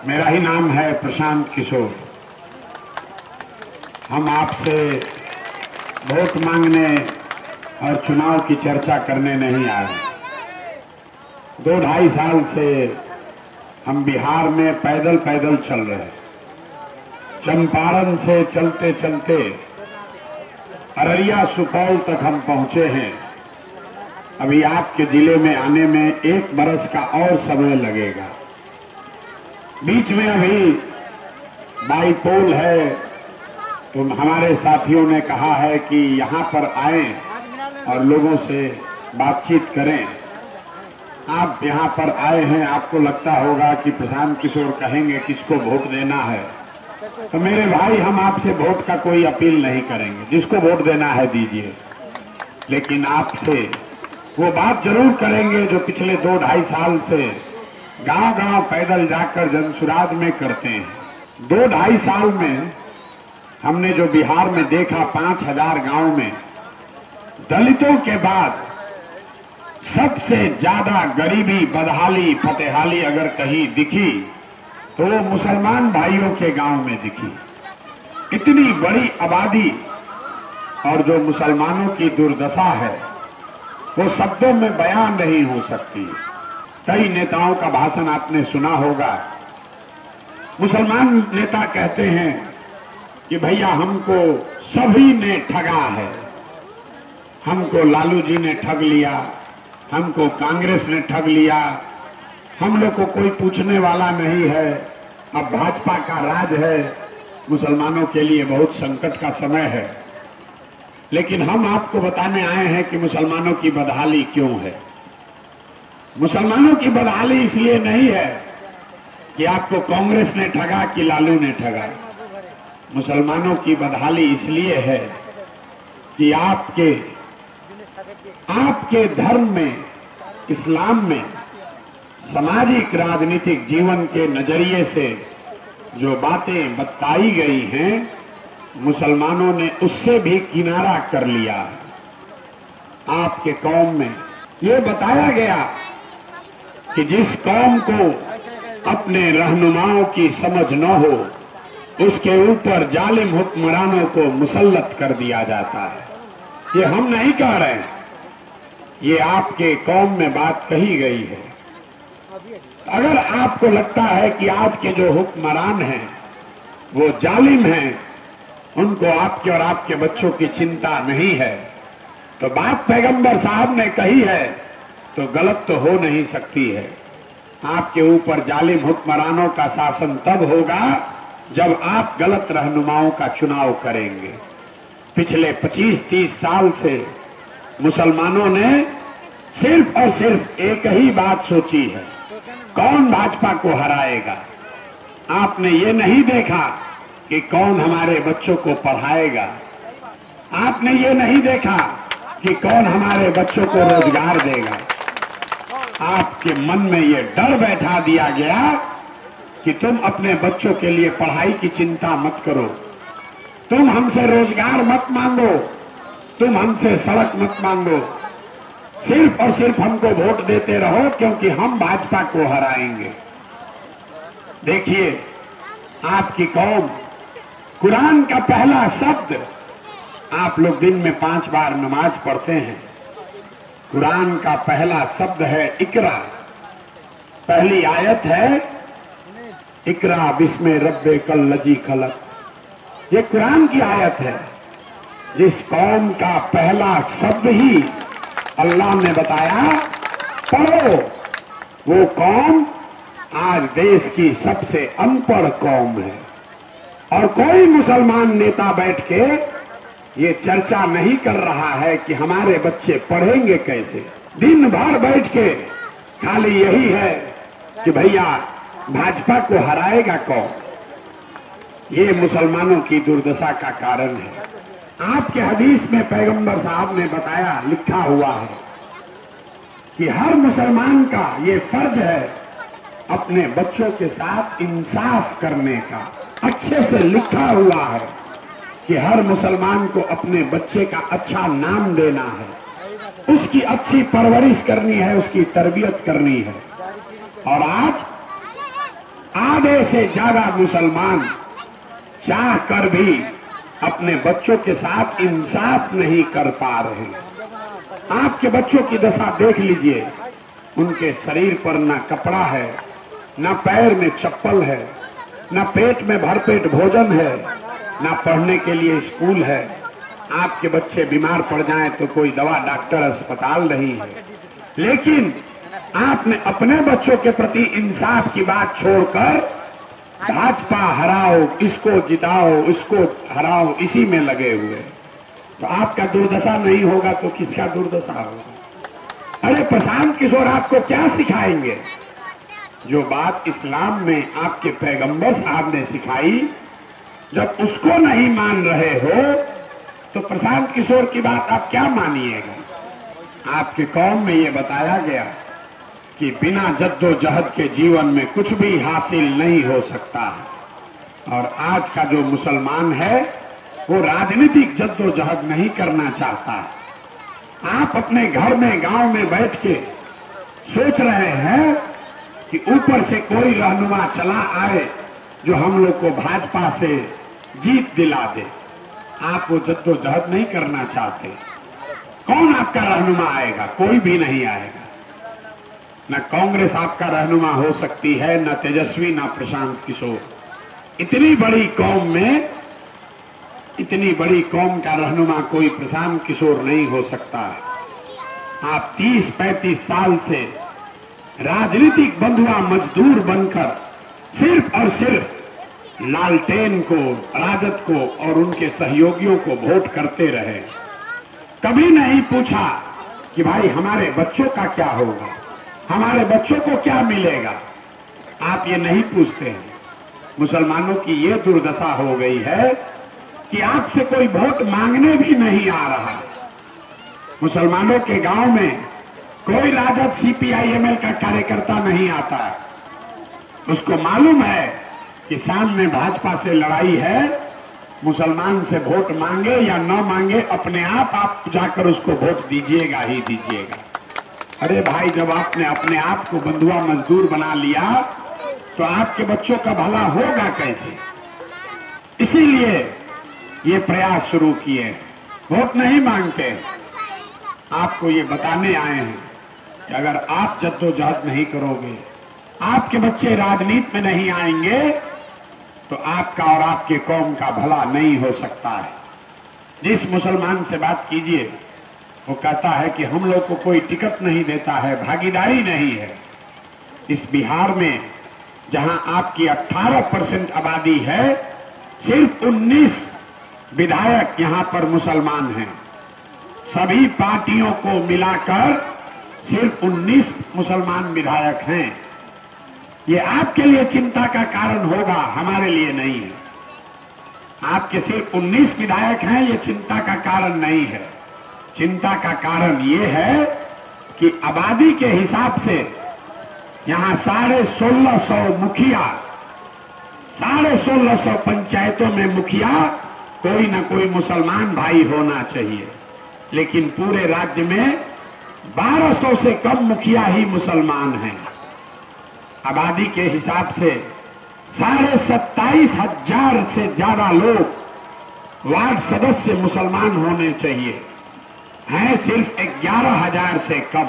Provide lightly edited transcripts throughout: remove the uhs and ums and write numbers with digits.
मेरा ही नाम है प्रशांत किशोर। हम आपसे वोट मांगने और चुनाव की चर्चा करने नहीं आए। 2-2.5 साल से हम बिहार में पैदल पैदल चल रहे हैं। चंपारण से चलते चलते अररिया सुपौल तक हम पहुंचे हैं। अभी आपके जिले में आने में 1 बरस का और समय लगेगा। बीच में अभी बाईपोल है, तो हमारे साथियों ने कहा है कि यहां पर आएं और लोगों से बातचीत करें। आप यहां पर आए हैं, आपको लगता होगा कि प्रशांत किशोर कहेंगे किसको वोट देना है। तो मेरे भाई, हम आपसे वोट का कोई अपील नहीं करेंगे। जिसको वोट देना है दीजिए, लेकिन आपसे वो बात जरूर करेंगे जो पिछले 2-2.5 साल से गांव-गांव पैदल जाकर जनसुराज में करते हैं। 2-2.5 साल में हमने जो बिहार में देखा, 5000 गांव में दलितों के बाद सबसे ज्यादा गरीबी, बदहाली, फतेहाली अगर कहीं दिखी तो वो मुसलमान भाइयों के गांव में दिखी। इतनी बड़ी आबादी और जो मुसलमानों की दुर्दशा है वो शब्दों में बयान नहीं हो सकती। कई नेताओं का भाषण आपने सुना होगा। मुसलमान नेता कहते हैं कि भैया हमको सभी ने ठगा है, हमको लालू जी ने ठग लिया, हमको कांग्रेस ने ठग लिया, हम लोग को कोई पूछने वाला नहीं है, अब भाजपा का राज है, मुसलमानों के लिए बहुत संकट का समय है। लेकिन हम आपको बताने आए हैं कि मुसलमानों की बदहाली क्यों है। मुसलमानों की बदहाली इसलिए नहीं है कि आपको कांग्रेस ने ठगा कि लालू ने ठगा। मुसलमानों की बदहाली इसलिए है कि आपके धर्म में, इस्लाम में, सामाजिक राजनीतिक जीवन के नजरिए से जो बातें बताई गई हैं, मुसलमानों ने उससे भी किनारा कर लिया। आपके कौम में ये बताया गया कि जिस कौम को अपने रहनुमाओं की समझ न हो, उसके ऊपर जालिम हुक्मरानों को मुसल्लत कर दिया जाता है। ये हम नहीं कह रहे हैं, ये आपके कौम में बात कही गई है। अगर आपको लगता है कि आज के जो हुक्मरान हैं वो जालिम हैं, उनको आपके और आपके बच्चों की चिंता नहीं है, तो बात पैगंबर साहब ने कही है तो गलत तो हो नहीं सकती है। आपके ऊपर जालिम हुक्मरानों का शासन तब होगा जब आप गलत रहनुमाओं का चुनाव करेंगे। पिछले 25-30 साल से मुसलमानों ने सिर्फ और सिर्फ एक ही बात सोची है, कौन भाजपा को हराएगा। आपने ये नहीं देखा कि कौन हमारे बच्चों को पढ़ाएगा। आपने ये नहीं देखा कि कौन हमारे बच्चों को रोजगार देगा। आपके मन में ये डर बैठा दिया गया कि तुम अपने बच्चों के लिए पढ़ाई की चिंता मत करो, तुम हमसे रोजगार मत मांगो, तुम हमसे सड़क मत मांगो, सिर्फ और सिर्फ हमको वोट देते रहो क्योंकि हम भाजपा को हराएंगे। देखिए, आपकी कौम, कुरान का पहला शब्द, आप लोग दिन में 5 बार नमाज पढ़ते हैं, कुरान का पहला शब्द है इकरा। पहली आयत है इकरा बिस्मे रब्बे कल लजी खलक। ये कुरान की आयत है। जिस कौम का पहला शब्द ही अल्लाह ने बताया पढ़ो, वो कौम आज देश की सबसे अनपढ़ कौम है। और कोई मुसलमान नेता बैठ के ये चर्चा नहीं कर रहा है कि हमारे बच्चे पढ़ेंगे कैसे। दिन भर बैठ के खाली यही है कि भैया भाजपा को हराएगा कौन। ये मुसलमानों की दुर्दशा का कारण है। आपके हदीस में पैगंबर साहब ने बताया, लिखा हुआ है कि हर मुसलमान का ये फर्ज है अपने बच्चों के साथ इंसाफ करने का। अच्छे से लिखा हुआ है कि हर मुसलमान को अपने बच्चे का अच्छा नाम देना है, उसकी अच्छी परवरिश करनी है, उसकी तरबियत करनी है। और आज आधे से ज्यादा मुसलमान चाह कर भी अपने बच्चों के साथ इंसाफ नहीं कर पा रहे। आपके बच्चों की दशा देख लीजिए, उनके शरीर पर ना कपड़ा है, ना पैर में चप्पल है, ना पेट में भरपेट भोजन है, ना पढ़ने के लिए स्कूल है। आपके बच्चे बीमार पड़ जाएं तो कोई दवा डॉक्टर अस्पताल नहीं है। लेकिन आपने अपने बच्चों के प्रति इंसाफ की बात छोड़कर भाजपा हराओ, इसको जिताओ, इसको हराओ, इसी में लगे हुए। तो आपका दुर्दशा नहीं होगा तो किसका दुर्दशा होगा? अरे प्रशांत किशोर आपको क्या सिखाएंगे? जो बात इस्लाम में आपके पैगंबर साहब ने सिखाई, जब उसको नहीं मान रहे हो तो प्रशांत किशोर की बात आप क्या मानिएगा? आपके कौम में ये बताया गया कि बिना जद्दोजहद के जीवन में कुछ भी हासिल नहीं हो सकता। और आज का जो मुसलमान है वो राजनीतिक जद्दोजहद नहीं करना चाहता। आप अपने घर में गांव में बैठ के सोच रहे हैं कि ऊपर से कोई रहनुमा चला आए जो हम लोग को भाजपा से जीत दिला दे। आप वो जद्दोजहद नहीं करना चाहते। कौन आपका रहनुमा आएगा? कोई भी नहीं आएगा। न कांग्रेस आपका रहनुमा हो सकती है, न तेजस्वी, न प्रशांत किशोर। इतनी बड़ी कौम में, इतनी बड़ी कौम का रहनुमा कोई प्रशांत किशोर नहीं हो सकता। आप 30-35 साल से राजनीतिक बंधुआ मजदूर बनकर सिर्फ और सिर्फ लालटेन को, राजद को और उनके सहयोगियों को वोट करते रहे। कभी नहीं पूछा कि भाई हमारे बच्चों का क्या होगा, हमारे बच्चों को क्या मिलेगा। आप ये नहीं पूछते हैं। मुसलमानों की ये दुर्दशा हो गई है कि आपसे कोई वोट मांगने भी नहीं आ रहा। मुसलमानों के गांव में कोई राजद CPIML का कार्यकर्ता नहीं आता। उसको मालूम है कि सामने भाजपा से लड़ाई है, मुसलमान से वोट मांगे या न मांगे, अपने आप जाकर उसको वोट दीजिएगा ही दीजिएगा। अरे भाई, जब आपने अपने आप को बंधुआ मजदूर बना लिया तो आपके बच्चों का भला होगा कैसे? इसीलिए ये प्रयास शुरू किए। वोट नहीं मांगते, आपको ये बताने आए हैं कि अगर आप जद्दोजहद नहीं करोगे, आपके बच्चे राजनीति में नहीं आएंगे तो आपका और आपके कौम का भला नहीं हो सकता है। जिस मुसलमान से बात कीजिए वो कहता है कि हम लोग को कोई टिकट नहीं देता है, भागीदारी नहीं है। इस बिहार में जहां आपकी 18% आबादी है, सिर्फ 19 विधायक यहां पर मुसलमान हैं। सभी पार्टियों को मिलाकर सिर्फ 19 मुसलमान विधायक हैं। ये आपके लिए चिंता का कारण होगा, हमारे लिए नहीं है। आपके सिर्फ 19 विधायक हैं, ये चिंता का कारण नहीं है। चिंता का कारण ये है कि आबादी के हिसाब से यहां 1650 मुखिया, 1650 पंचायतों में मुखिया कोई न कोई मुसलमान भाई होना चाहिए। लेकिन पूरे राज्य में 1200 से कम मुखिया ही मुसलमान हैं। आबादी के हिसाब से 27,500 से ज्यादा लोग वार्ड सदस्य मुसलमान होने चाहिए, हैं सिर्फ 11,000 से कम।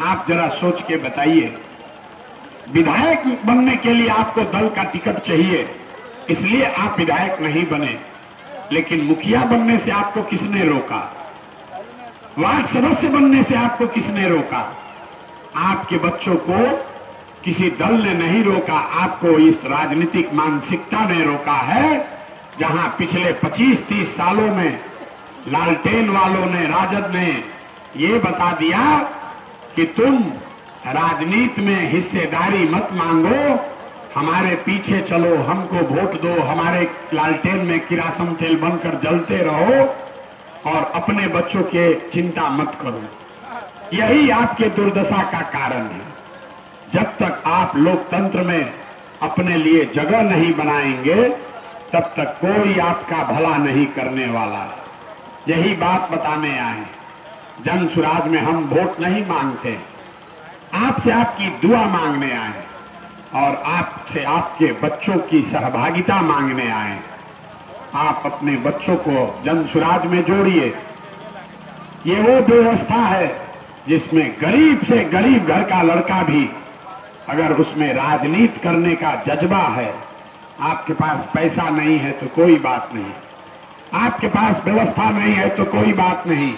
आप जरा सोच के बताइए, विधायक बनने के लिए आपको दल का टिकट चाहिए, इसलिए आप विधायक नहीं बने, लेकिन मुखिया बनने से आपको किसने रोका? वार्ड सदस्य बनने से आपको किसने रोका? आपके बच्चों को किसी दल ने नहीं रोका, आपको इस राजनीतिक मानसिकता ने रोका है, जहां पिछले 25-30 सालों में लालटेन वालों ने, राजद ने ये बता दिया कि तुम राजनीति में हिस्सेदारी मत मांगो, हमारे पीछे चलो, हमको वोट दो, हमारे लालटेन में किरासन तेल बनकर जलते रहो और अपने बच्चों के चिंता मत करो। यही आपके दुर्दशा का कारण है। जब तक आप लोकतंत्र में अपने लिए जगह नहीं बनाएंगे, तब तक कोई आपका भला नहीं करने वाला है। यही बात बताने आए। जन सुराज में हम वोट नहीं मांगते, आपसे आपकी दुआ मांगने आए। और आपसे आपके बच्चों की सहभागिता मांगने आए। आप अपने बच्चों को जन सुराज में जोड़िए। ये वो व्यवस्था है जिसमें गरीब से गरीब घर का लड़का भी अगर उसमें राजनीति करने का जज्बा है, आपके पास पैसा नहीं है तो कोई बात नहीं, आपके पास व्यवस्था नहीं है तो कोई बात नहीं,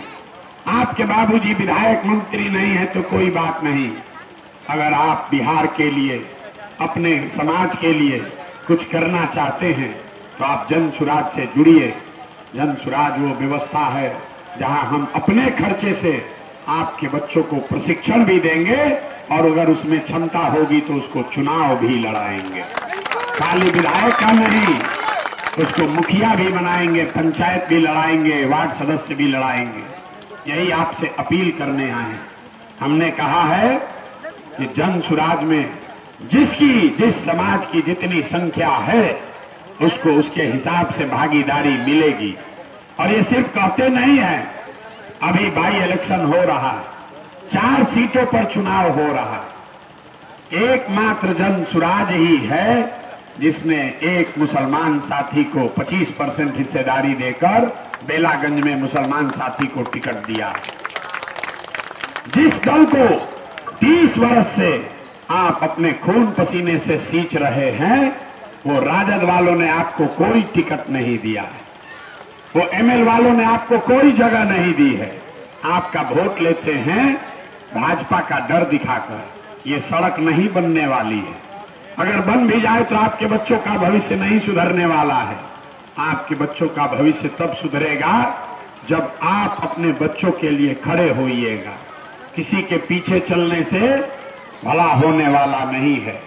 आपके बाबूजी विधायक मंत्री नहीं है तो कोई बात नहीं, अगर आप बिहार के लिए, अपने समाज के लिए कुछ करना चाहते हैं तो आप जन सुराज से जुड़िए। जन सुराज वो व्यवस्था है जहां हम अपने खर्चे से आपके बच्चों को प्रशिक्षण भी देंगे और अगर उसमें क्षमता होगी तो उसको चुनाव भी लड़ाएंगे। खाली विधायक का नहीं, उसको मुखिया भी बनाएंगे, पंचायत भी लड़ाएंगे, वार्ड सदस्य भी लड़ाएंगे। यही आपसे अपील करने आए हैं। हमने कहा है कि जन सुराज में जिस समाज की जितनी संख्या है उसको उसके हिसाब से भागीदारी मिलेगी। और ये सिर्फ कहते नहीं है, अभी बाई इलेक्शन हो रहा, 4 सीटों पर चुनाव हो रहा, एकमात्र जन सुराज ही है जिसने एक मुसलमान साथी को 25% हिस्सेदारी देकर बेलागंज में मुसलमान साथी को टिकट दिया। जिस दल को 30 वर्ष से आप अपने खून पसीने से सींच रहे हैं, वो राजद वालों ने आपको कोई टिकट नहीं दिया है, वो एमएल वालों ने आपको कोई जगह नहीं दी है। आपका वोट लेते हैं भाजपा का डर दिखाकर। ये सड़क नहीं बनने वाली है, अगर बन भी जाए तो आपके बच्चों का भविष्य नहीं सुधरने वाला है। आपके बच्चों का भविष्य तब सुधरेगा जब आप अपने बच्चों के लिए खड़े होइएगा। किसी के पीछे चलने से भला होने वाला नहीं है।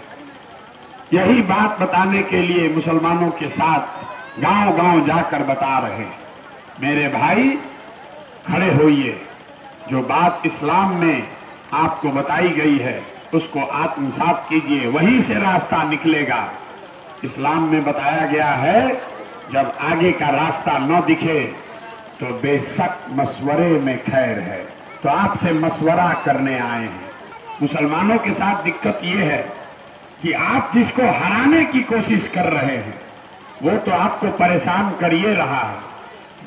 यही बात बताने के लिए मुसलमानों के साथ गांव-गांव जाकर बता रहे हैं, मेरे भाई खड़े होइए। जो बात इस्लाम में आपको बताई गई है उसको आत्मसात कीजिए, वहीं से रास्ता निकलेगा। इस्लाम में बताया गया है, जब आगे का रास्ता न दिखे तो बेशक मशवरे में खैर है। तो आपसे मशवरा करने आए हैं। मुसलमानों के साथ दिक्कत ये है कि आप जिसको हराने की कोशिश कर रहे हैं वो तो आपको परेशान कर ये रहा है,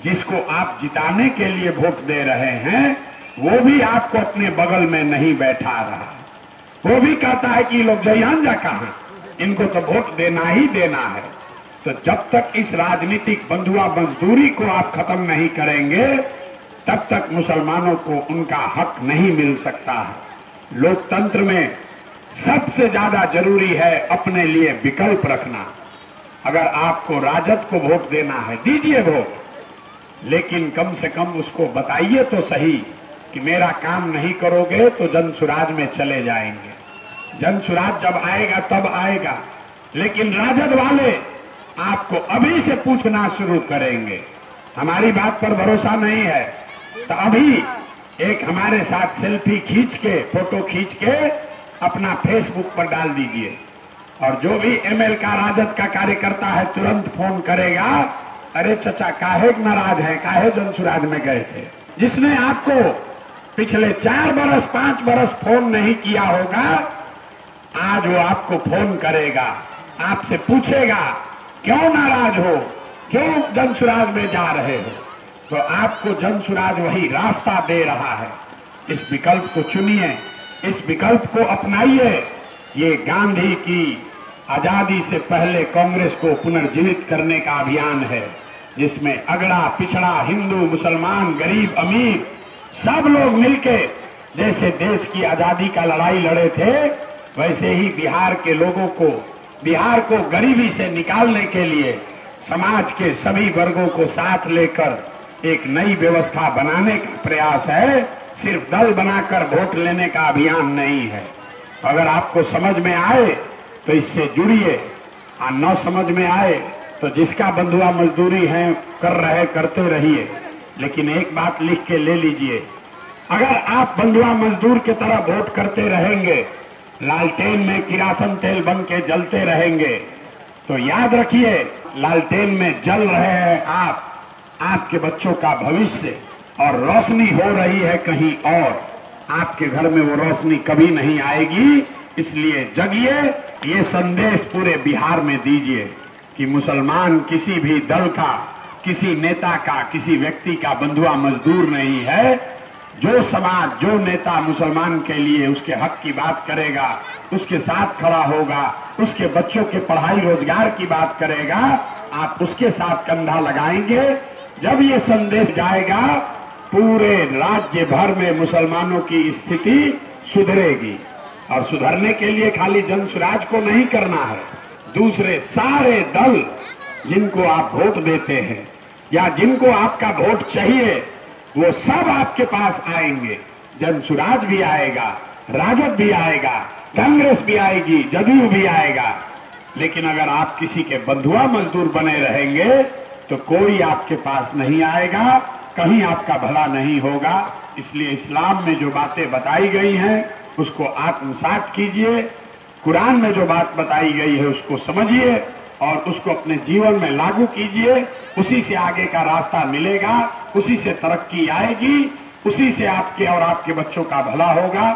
जिसको आप जिताने के लिए वोट दे रहे हैं वो भी आपको अपने बगल में नहीं बैठा रहा। वो भी कहता है कि लोग जयान जा कहां, इनको तो वोट देना ही देना है। तो जब तक इस राजनीतिक बंधुआ मजदूरी को आप खत्म नहीं करेंगे तब तक मुसलमानों को उनका हक नहीं मिल सकता है। लोकतंत्र में सबसे ज्यादा जरूरी है अपने लिए विकल्प रखना। अगर आपको राजद को वोट देना है दीजिए वोट, लेकिन कम से कम उसको बताइए तो सही कि मेरा काम नहीं करोगे तो जन सुराज में चले जाएंगे। जन सुराज जब आएगा तब आएगा, लेकिन राजद वाले आपको अभी से पूछना शुरू करेंगे। हमारी बात पर भरोसा नहीं है तो अभी एक हमारे साथ सेल्फी खींच के, फोटो खींच के अपना फेसबुक पर डाल दीजिए, और जो भी एमएल का राजद का कार्यकर्ता है तुरंत फोन करेगा, अरे चचा काहे नाराज है, काहे जन सुराज में गए थे। जिसने आपको पिछले 4 बरस 5 बरस फोन नहीं किया होगा, आज वो आपको फोन करेगा, आपसे पूछेगा क्यों नाराज हो, क्यों जन सुराज में जा रहे हो। तो आपको जन सुराज वही रास्ता दे रहा है। इस विकल्प को चुनिए, इस विकल्प को अपनाइए। ये गांधी की आजादी से पहले कांग्रेस को पुनर्जीवित करने का अभियान है, जिसमें अगड़ा पिछड़ा, हिंदू मुसलमान, गरीब अमीर सब लोग मिलके जैसे देश की आजादी का लड़ाई लड़े थे, वैसे ही बिहार के लोगों को, बिहार को गरीबी से निकालने के लिए समाज के सभी वर्गों को साथ लेकर एक नई व्यवस्था बनाने का प्रयास है। सिर्फ दल बनाकर वोट लेने का अभियान नहीं है। अगर आपको समझ में आए तो इससे जुड़िए, और न समझ में आए तो जिसका बंधुआ मजदूरी है करते रहिए। लेकिन एक बात लिख के ले लीजिए, अगर आप बंधुआ मजदूर की तरह वोट करते रहेंगे, लालटेन में किरासन तेल बन के जलते रहेंगे, तो याद रखिए लालटेन में जल रहे हैं आप, आपके बच्चों का भविष्य, और रोशनी हो रही है कहीं और। आपके घर में वो रोशनी कभी नहीं आएगी इसलिए जगिए, ये संदेश पूरे बिहार में दीजिए कि मुसलमान किसी भी दल का, किसी नेता का, किसी व्यक्ति का बंधुआ मजदूर नहीं है। जो समाज, जो नेता मुसलमान के लिए उसके हक की बात करेगा, उसके साथ खड़ा होगा, उसके बच्चों के पढ़ाई रोजगार की बात करेगा, आप उसके साथ कंधा लगाएंगे। जब ये संदेश जाएगा, पूरे राज्य भर में मुसलमानों की स्थिति सुधरेगी। और सुधरने के लिए खाली जनसुराज को नहीं करना है, दूसरे सारे दल जिनको आप वोट देते हैं या जिनको आपका वोट चाहिए, वो सब आपके पास आएंगे। जनसुराज भी आएगा, राजद भी आएगा, कांग्रेस भी आएगी, जदयू भी आएगा। लेकिन अगर आप किसी के बंधुआ मजदूर बने रहेंगे तो कोई आपके पास नहीं आएगा, कहीं आपका भला नहीं होगा। इसलिए इस्लाम में जो बातें बताई गई हैं उसको आत्मसात कीजिए, कुरान में जो बात बताई गई है उसको समझिए और उसको अपने जीवन में लागू कीजिए। उसी से आगे का रास्ता मिलेगा, उसी से तरक्की आएगी, उसी से आपके और आपके बच्चों का भला होगा।